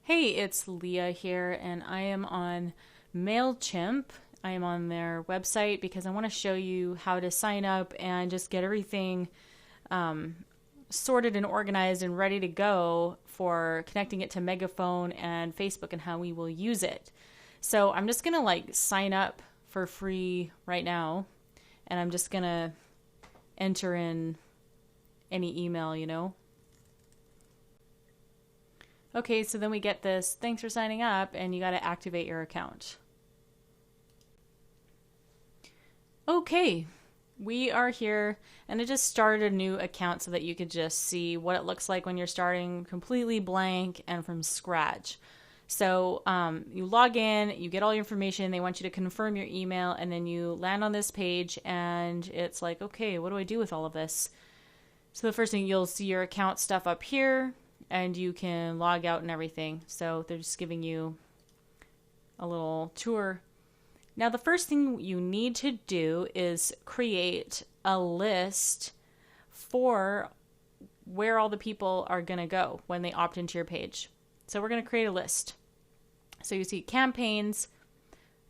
Hey, it's Leah here, and I am on MailChimp. I am on their website because I want to show you how to sign up and just get everything sorted and organized and ready to go for connecting it to Megaphone and Facebook and how we will use it. So I'm just going to sign up for free right now, and I'm just going to enter in any email. Okay, so then we get this, thanks for signing up, and you got to activate your account. Okay, we are here, and I just started a new account so that you could just see what it looks like when you're starting completely blank and from scratch. So you log in, you get all your information, they want you to confirm your email, and then you land on this page, and it's like, okay, what do I do with all of this? So the first thing, you'll see your account stuff up here, and you can log out and everything. So they're just giving you a little tour. Now, the first thing you need to do is create a list for where all the people are going to go when they opt into your page. So we're going to create a list. So you see campaigns.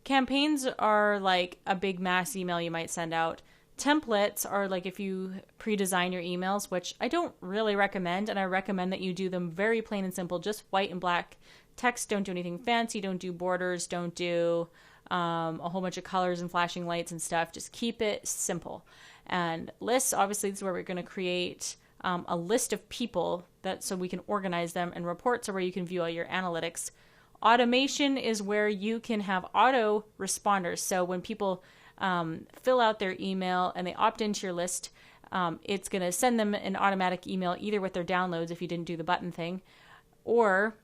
Campaigns are like a big mass email you might send out. Templates are like if you pre-design your emails, which I don't really recommend, and I recommend that you do them very plain and simple, just white and black text. Don't do anything fancy, don't do borders, don't do a whole bunch of colors and flashing lights and stuff. Just keep it simple. And lists, obviously, this is where we're going to create a list of people so we can organize them, and reports are where you can view all your analytics. Automation is where you can have auto responders. So when people fill out their email and they opt into your list, it's going to send them an automatic email either with their downloads if you didn't do the button thing, or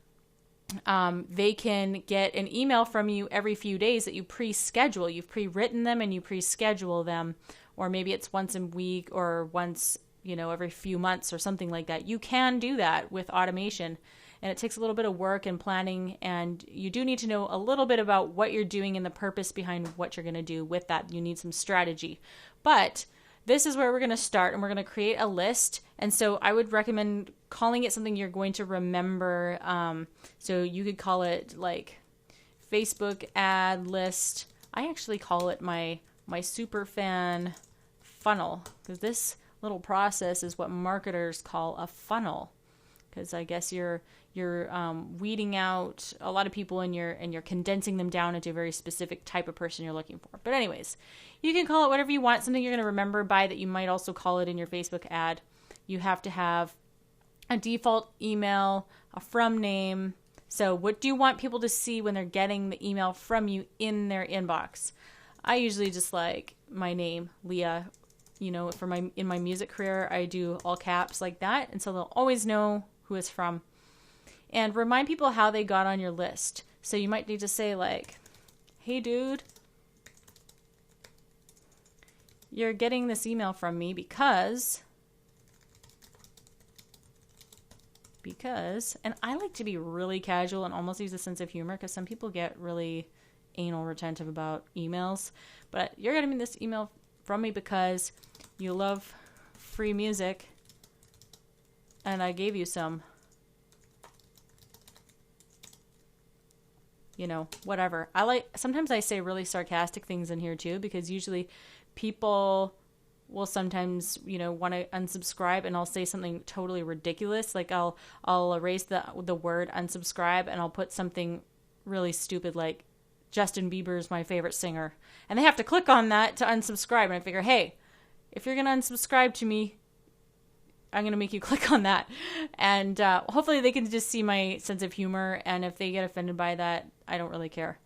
they can get an email from you every few days that you pre-schedule. You've pre-written them and you pre-schedule them, or maybe it's once a week or once, every few months or something like that. You can do that with automation. And it takes a little bit of work and planning, and you do need to know a little bit about what you're doing and the purpose behind what you're going to do with that. You need some strategy. But this is where we're going to start, and we're going to create a list. And so I would recommend calling it something you're going to remember. So you could call it like Facebook ad list. I actually call it my super fan funnel, because this little process is what marketers call a funnel. Because I guess you're weeding out a lot of people, and you're condensing them down into a very specific type of person you're looking for. But anyways, you can call it whatever you want, something you're going to remember by that you might also call it in your Facebook ad. You have to have a default email, a from name. So what do you want people to see when they're getting the email from you in their inbox? I usually just like my name, Leah. In my music career, I do all caps like that, and so they'll always know who it's from. And remind people how they got on your list. So you might need to say like, hey dude, you're getting this email from me because, and I like to be really casual and almost use a sense of humor, because some people get really anal retentive about emails. But you're getting this email from me because you love free music, and I gave you some. Whatever. Sometimes I say really sarcastic things in here too, because usually people will sometimes, want to unsubscribe, and I'll say something totally ridiculous. Like I'll erase the word unsubscribe, and I'll put something really stupid like Justin Bieber's my favorite singer. And they have to click on that to unsubscribe. And I figure, hey, if you're going to unsubscribe to me, I'm going to make you click on that. And hopefully they can just see my sense of humor. And if they get offended by that, I don't really care.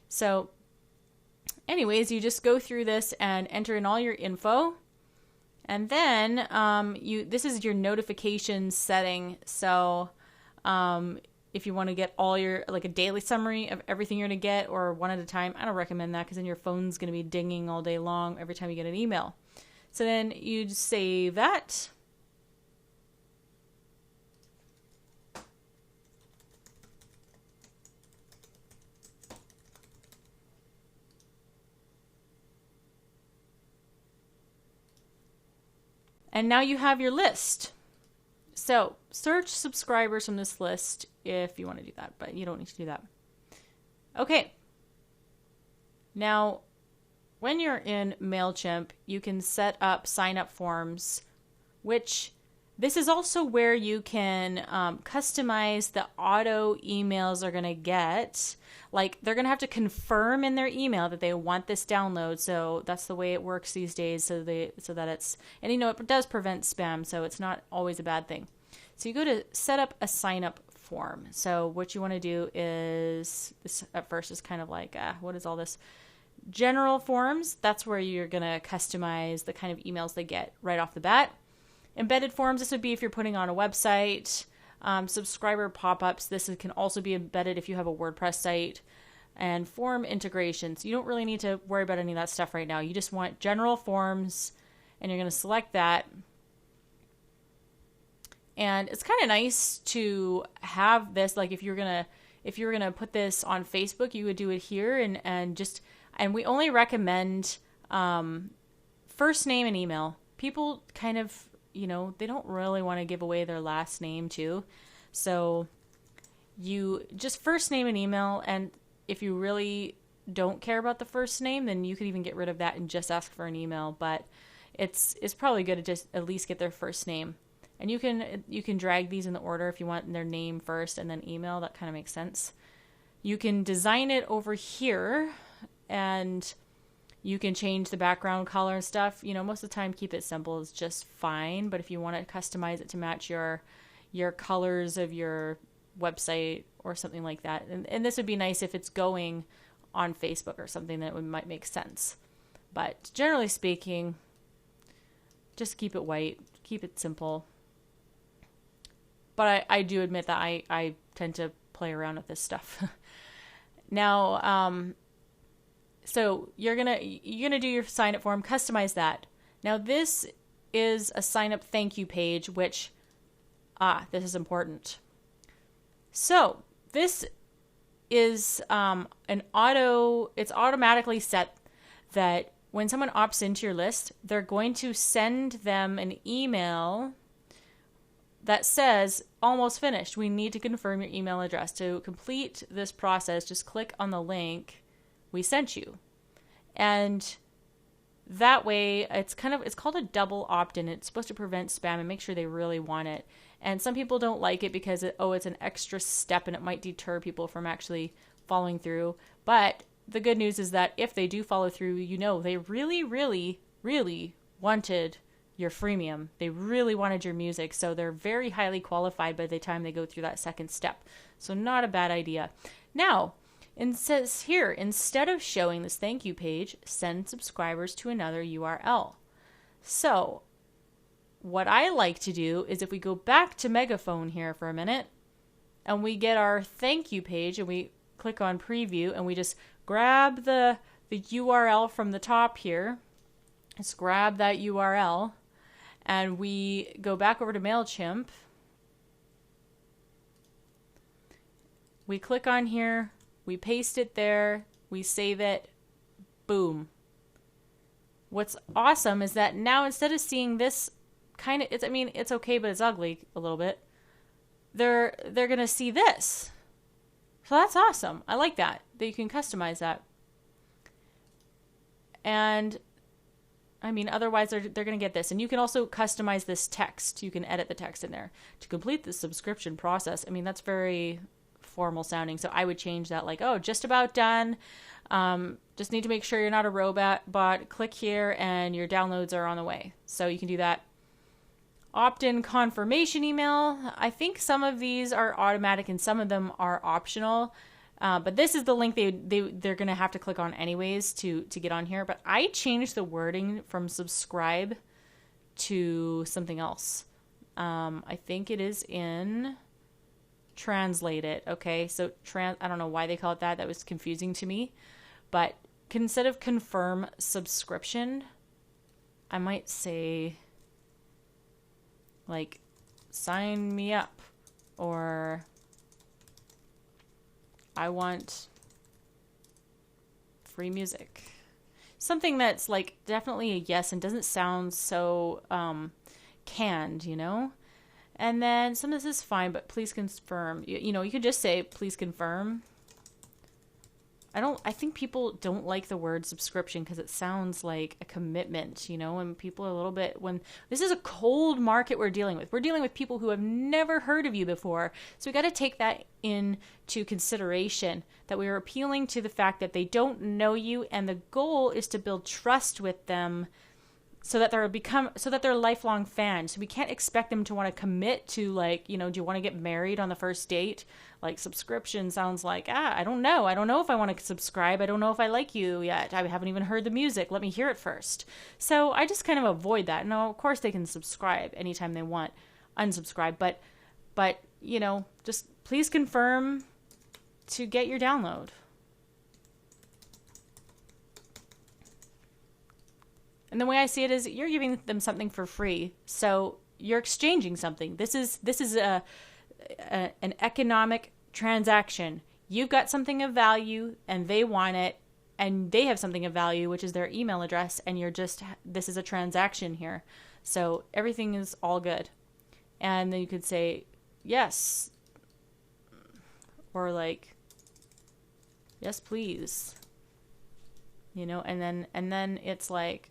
So anyways, you just go through this and enter in all your info. And then this is your notifications setting. So if you want to get all your, like a daily summary of everything you're going to get, or one at a time, I don't recommend that, because then your phone's going to be dinging all day long every time you get an email. So then you save that. And now you have your list. So search subscribers from this list if you want to do that, but you don't need to do that. Okay. Now, when you're in MailChimp, you can set up sign-up forms, which this is also where you can customize the auto emails they're going to get. Like, they're going to have to confirm in their email that they want this download. So that's the way it works these days. So that it's, and it does prevent spam. So it's not always a bad thing. So you go to set up a sign up form. So what you want to do is, this at first is kind of like, what is all this? General forms. That's where you're going to customize the kind of emails they get right off the bat. Embedded forms, this would be if you're putting on a website. Subscriber pop-ups, this can also be embedded if you have a WordPress site. And form integrations, you don't really need to worry about any of that stuff right now. You just want general forms, and you're going to select that. And it's kind of nice to have this, like if you were gonna put this on Facebook, you would do it here, and we only recommend first name and email. People kind of, they don't really want to give away their last name too. So you just first name and email. And if you really don't care about the first name, then you could even get rid of that and just ask for an email. But it's probably good to just at least get their first name. And you can drag these in the order if you want their name first and then email. That kind of makes sense. You can design it over here, and you can change the background color and stuff. Most of the time, keep it simple is just fine. But if you want to customize it to match your colors of your website or something like that, and this would be nice if it's going on Facebook or something that might make sense. But generally speaking, just keep it white, keep it simple. But I do admit that I tend to play around with this stuff. Now, so you're gonna do your sign up form, customize that. Now this is a sign up thank you page, which this is important. So this is it's automatically set that when someone opts into your list, they're going to send them an email that says, almost finished. We need to confirm your email address. To complete this process, just click on the link we sent you. And that way, it's called a double opt-in. It's supposed to prevent spam and make sure they really want it. And some people don't like it because it's an extra step and it might deter people from actually following through. But the good news is that if they do follow through, they really, really, really wanted your freemium. They really wanted your music, so they're very highly qualified by the time they go through that second step. So not a bad idea. Now, it says here, instead of showing this thank you page, send subscribers to another URL. So what I like to do is if we go back to Megaphone here for a minute, and we get our thank you page, and we click on preview, and we just grab the URL from the top here, just grab that URL, and we go back over to MailChimp. We click on here, we paste it there, we save it, boom. What's awesome is that now instead of seeing this it's okay, but it's ugly a little bit, they're going to see this. So that's awesome. I like that you can customize that. And otherwise they're going to get this. And you can also customize this text. You can edit the text in there. To complete the subscription process, that's very formal sounding. So I would change that like, just about done. Just need to make sure you're not a robot bot. Click here and your downloads are on the way. So you can do that. Opt-in confirmation email. I think some of these are automatic and some of them are optional. But this is the link they're going to have to click on anyways to get on here. But I changed the wording from subscribe to something else. I think it is in translate it. Okay, so I don't know why they call it that. That was confusing to me. But instead of confirm subscription, I might say like sign me up, or I want free music. Something that's like definitely a yes and doesn't sound so canned, And then some of this is fine, but please confirm. You could just say, please confirm. I think people don't like the word subscription because it sounds like a commitment, and people are a little bit, when this is a cold market we're dealing with. We're dealing with people who have never heard of you before. So we got to take that into consideration, that we are appealing to the fact that they don't know you, and the goal is to build trust with them so that they're lifelong fans. So we can't expect them to want to commit to, like, do you want to get married on the first date? Like, subscription sounds like, I don't know. I don't know if I want to subscribe. I don't know if I like you yet. I haven't even heard the music. Let me hear it first. So I just kind of avoid that. No, of course they can subscribe anytime they want, unsubscribe, but just please confirm to get your download. And the way I see it is, you're giving them something for free, so you're exchanging something. This is an economic transaction. You've got something of value, and they want it, and they have something of value, which is their email address, and this is a transaction here. So everything is all good. And then you could say yes, or like, yes, please. And then it's like,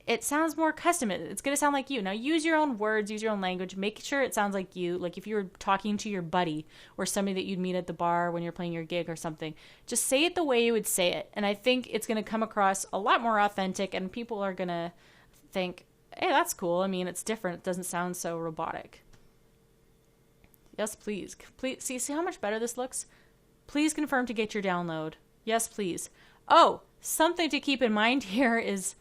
it sounds more custom. It's going to sound like you. Now use your own words, use your own language. Make sure it sounds like you. Like if you were talking to your buddy or somebody that you'd meet at the bar when you're playing your gig or something, just say it the way you would say it. And I think it's going to come across a lot more authentic, and people are going to think, hey, that's cool. I mean, it's different. It doesn't sound so robotic. Yes, please. Please see how much better this looks? Please confirm to get your download. Yes, please. Oh, something to keep in mind here is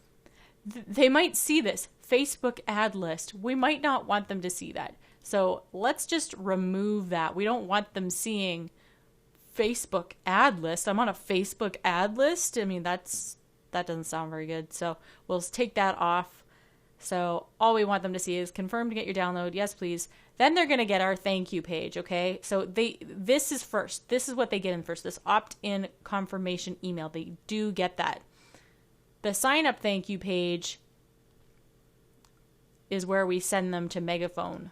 they might see this Facebook ad list. We might not want them to see that. So let's just remove that. We don't want them seeing Facebook ad list. I'm on a Facebook ad list. I mean, that doesn't sound very good. So we'll take that off. So all we want them to see is confirm to get your download. Yes, please. Then they're going to get our thank you page. Okay. So this is first. This is what they get in first. This opt-in confirmation email. They do get that. The sign up thank you page is where we send them to Megaphone.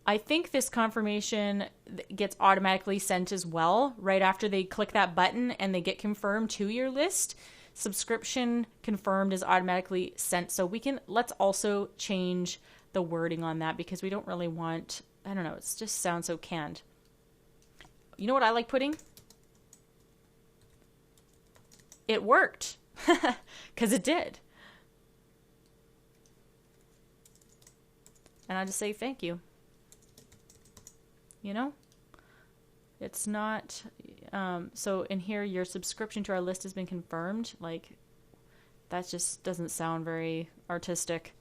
I think this confirmation gets automatically sent as well right after they click that button and they get confirmed to your list. Subscription confirmed is automatically sent. So let's also change the wording on that, because we don't really want, I don't know, it just sounds so canned. You know what I like putting? It worked, because it did. And I just say thank you. It's not, so in here, your subscription to our list has been confirmed. Like, that just doesn't sound very artistic.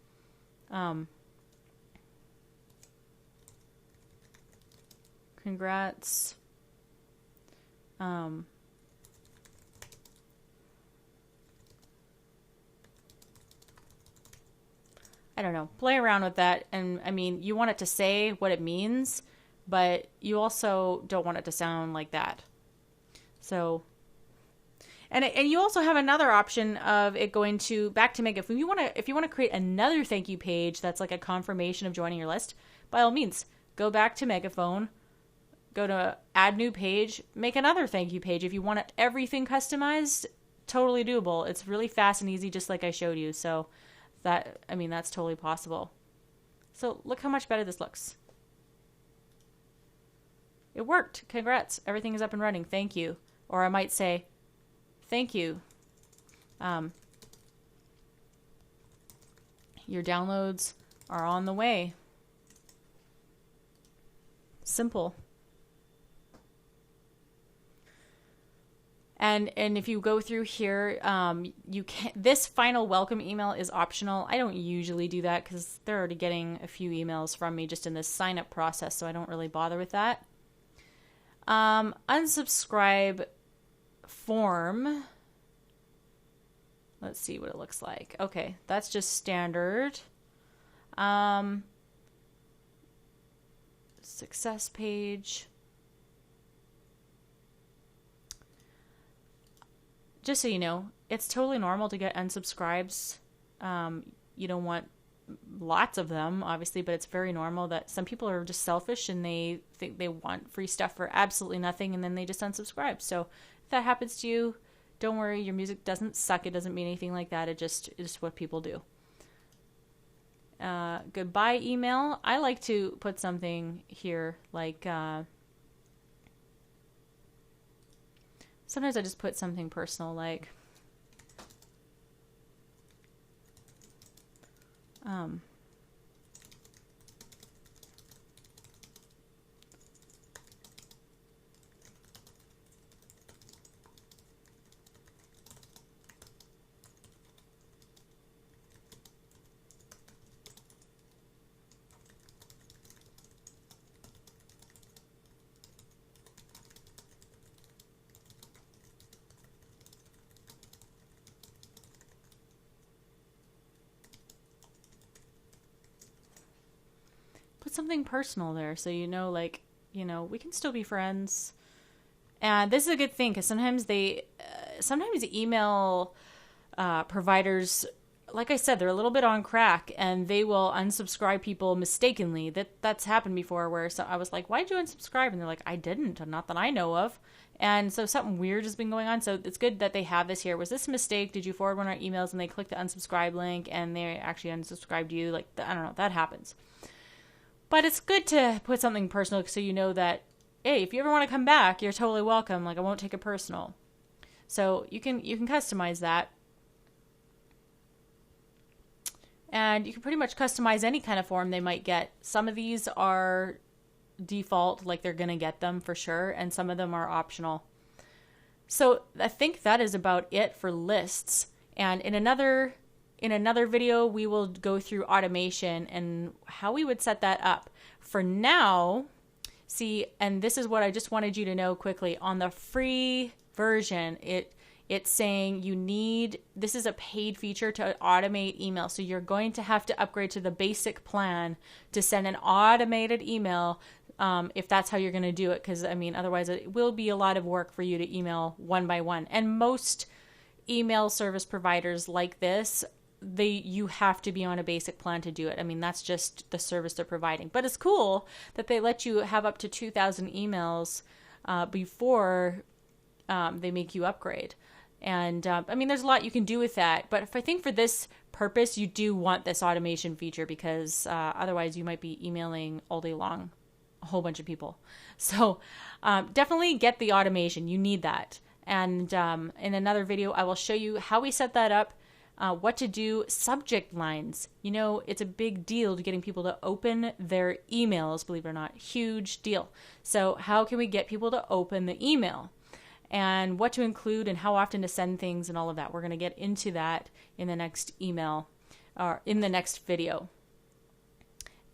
Congrats. I don't know, play around with that. And I mean, you want it to say what it means, but you also don't want it to sound like that. So, and you also have another option of it going to back to Megaphone. If you want to create another thank you page that's like a confirmation of joining your list, by all means, go back to Megaphone, go to add new page, make another thank you page. If you want everything customized, totally doable. It's really fast and easy, just like I showed you. So that's totally possible. So look how much better this looks. It worked. Congrats. Everything is up and running. Thank you. Or I might say, thank you. Your downloads are on the way. Simple. And if you go through here, this final welcome email is optional. I don't usually do that because they're already getting a few emails from me just in this sign up process, so I don't really bother with that. Unsubscribe form. Let's see what it looks like. Okay, that's just standard. Success page. Just so you know, it's totally normal to get unsubscribes. you don't want lots of them, obviously, but it's very normal that some people are just selfish and they think they want free stuff for absolutely nothing, and then they just unsubscribe. So if that happens to you, don't worry. Your music doesn't suck. It doesn't mean anything like that. It just is what people do. Goodbye email. I like to put something here like sometimes I just put something personal like put something personal there so like, we can still be friends. And this is a good thing because sometimes email providers, like I said, they're a little bit on crack and they will unsubscribe people mistakenly. That's happened before where I was like, why'd you unsubscribe? And they're like, I didn't, not that I know of. And so something weird has been going on. So it's good that they have this here. Was this a mistake? Did you forward one of our emails and they clicked the unsubscribe link and they actually unsubscribed you? Like, I don't know, that happens. But it's good to put something personal so you know that, hey, if you ever want to come back, you're totally welcome. Like, I won't take it personal. So you can customize that. And you can pretty much customize any kind of form they might get. Some of these are default, like they're going to get them for sure, and some of them are optional. So I think that is about it for lists. And in another video, we will go through automation and how we would set that up. For now, see, and this is what I just wanted you to know quickly. On the free version, it's saying this is a paid feature to automate email. So you're going to have to upgrade to the basic plan to send an automated email if that's how you're going to do it. Because, otherwise it will be a lot of work for you to email one by one. And most email service providers like this, you have to be on a basic plan to do it. That's just the service they're providing. But it's cool that they let you have up to 2,000 emails before they make you upgrade. And there's a lot you can do with that. But if I think for this purpose, you do want this automation feature because otherwise you might be emailing all day long a whole bunch of people. So definitely get the automation. You need that. And in another video, I will show you how we set that up, what to do, subject lines. It's a big deal to getting people to open their emails, believe it or not. Huge deal. So how can we get people to open the email? And what to include and how often to send things and all of that. We're going to get into that in the next email or in the next video.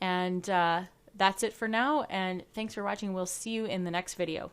And that's it for now. And thanks for watching. We'll see you in the next video.